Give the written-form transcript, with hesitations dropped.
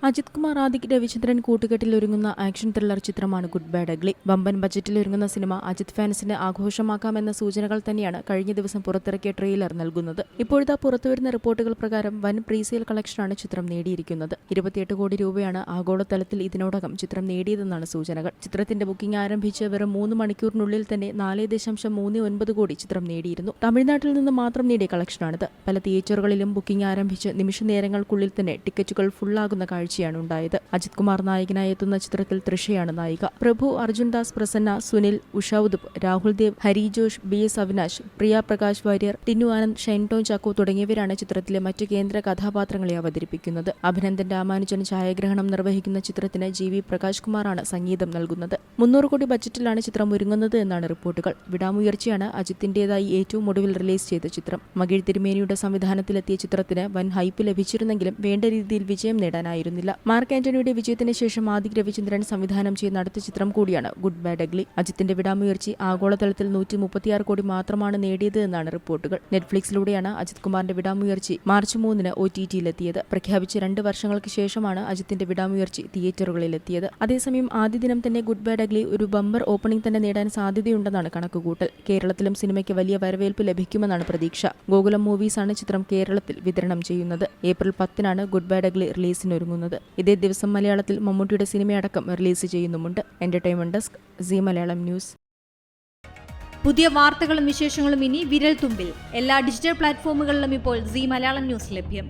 അജിത് കുമാർ ആദിക് രവിചന്ദ്രൻ കൂട്ടുകെട്ടിൽ ഒരുങ്ങുന്ന action thriller ചിത്രമാണ് ഗുഡ് ബാഡ് അഗ്ലി. വമ്പൻ ബജറ്റിൽ ഒരുങ്ങുന്ന സിനിമ അജിത് ഫാൻസിന് ആഘോഷമാക്കാമെന്ന സൂചനകൾ തന്നെയാണ് കഴിഞ്ഞ ദിവസം പുറത്തിറക്കിയ ട്രെയിലർ നൽകുന്നത്. ഇപ്പോഴത്തെ പുറത്തുവരുന്ന റിപ്പോർട്ടുകൾ പ്രകാരം വൻ പ്രീസെയിൽ കളക്ഷനാണ് ചിത്രം നേടിയിരിക്കുന്നത്. 28 കോടി രൂപയാണ് ആഗോളതലത്തിൽ ഇതിനോടകം ചിത്രം നേടിയതെന്നാണ് സൂചനകൾ. ചിത്രത്തിന്റെ ബുക്കിംഗ് ആരംഭിച്ച് വെറും 3 മണിക്കൂറിനുള്ളിൽ തന്നെ 4.39 കോടി ചിത്രം നേടിയിരുന്നു. തമിഴ്നാട്ടിൽ നിന്ന് മാത്രം നേടിയ കളക്ഷനാണിത്. പല തിയേറ്ററുകളിലും ബുക്കിംഗ് ആരംഭിച്ച് നിമിഷനേരങ്ങൾക്കുള്ളിൽ തന്നെ ടിക്കറ്റുകൾ ഫുള്ളാകുന്ന കാഴ്ചയാണ് ഉണ്ടായത്. അജിത് കുമാർ നായകനായി എത്തുന്ന ചിത്രത്തിൽ തൃഷയാണ് നായിക. പ്രഭു, അർജുൻ ദാസ് പ്രസന്ന, സുനിൽ, ഉഷ ഉദുപ്, രാഹുൽ ദേവ്, ഹരി ജോഷ്, BS അവിനാശ്, പ്രിയ പ്രകാശ് വാര്യർ, ടിന്നു ആനന്ദ്, ഷൈൻടോൺ ചാക്കോ തുടങ്ങിയവരാണ് ചിത്രത്തിലെ മറ്റു കേന്ദ്ര കഥാപാത്രങ്ങളെ അവതരിപ്പിക്കുന്നത്. അഭിനന്ദൻ രാമാനുജൻ ഛായാഗ്രഹണം നിർവഹിക്കുന്ന ചിത്രത്തിന് GV പ്രകാശ് കുമാറാണ് സംഗീതം നൽകുന്നത്. 300 കോടി ബജറ്റിലാണ് ചിത്രം ഒരുങ്ങുന്നത് എന്നാണ് റിപ്പോർട്ടുകൾ. വിടാമുയർച്ചയാണ് അജിത്തിന്റേതായി ഏറ്റവും ഒടുവിൽ റിലീസ് ചെയ്ത ചിത്രം. മകിഴ് തിരുമേനിയുടെ സംവിധാനത്തിലെത്തിയ ചിത്രത്തിന് വൻ ഹൈപ്പ് ലഭിച്ചിരുന്നെങ്കിലും വേണ്ട രീതിയിൽ വിജയം നേടാനായിരുന്നില്ല. മാർക്ക് ആന്റണിയുടെ വിജയത്തിന് ശേഷം ആദിക് രവിചന്ദ്രൻ സംവിധാനം ചെയ്യുന്ന അടുത്ത ചിത്രം കൂടിയാണ് ഗുഡ് ബാഡ് അഗ്ലി. അജിത്തിന്റെ വിടാമുയർച്ചി ആഗോളതലത്തിൽ 136 കോടി മാത്രമാണ് നേടിയത് എന്നാണ് റിപ്പോർട്ടുകൾ. നെറ്റ്ഫ്ലിക്സിലൂടെയാണ് അജിത് കുമാറിന്റെ വിടാമുയർച്ചി മാർച്ച് 3 OTT-യിലെത്തിയത്. പ്രഖ്യാപിച്ച് 2 വർഷങ്ങൾക്ക് ശേഷമാണ് അജിത്തിന്റെ വിടാമുയർച്ചി തിയേറ്ററുകളിലെത്തിയത്. അതേസമയം ആദ്യ ദിനം തന്നെ ഗുഡ് ബാഡ് അഗ്ലി ഒരു ബമ്പർ ഓപ്പണിംഗ് തന്നെ നേടാൻ സാധ്യതയുണ്ടെന്നാണ് കണക്കുകൂട്ടൽ. കേരളത്തിലും സിനിമയ്ക്ക് വലിയ വരവേൽപ്പ് ലഭിക്കുമെന്നാണ് പ്രതീക്ഷ. ഗോകുലം മൂവീസാണ് ചിത്രം കേരളത്തിൽ വിതരണം ചെയ്യുന്നത്. ഏപ്രിൽ 10-നാണ് ഗുഡ് ബാഡ് അഗ്ലി റിലീസിനൊരുങ്ങുന്നത്. ഇതേ ദിവസം മലയാളത്തിൽ മമ്മൂട്ടിയുടെ സിനിമയടക്കം റിലീസ് ചെയ്യുന്നുമുണ്ട്. Entertainment desk, Zee Malayalam news. പുതിയ വാർത്തകളും വിശേഷങ്ങളും ഇനി വിരൽ തുമ്പിൽ. എല്ലാ ഡിജിറ്റൽ പ്ലാറ്റ്ഫോമുകളിലും ഇപ്പോൾ സീ മലയാളം ന്യൂസ് ലഭ്യം.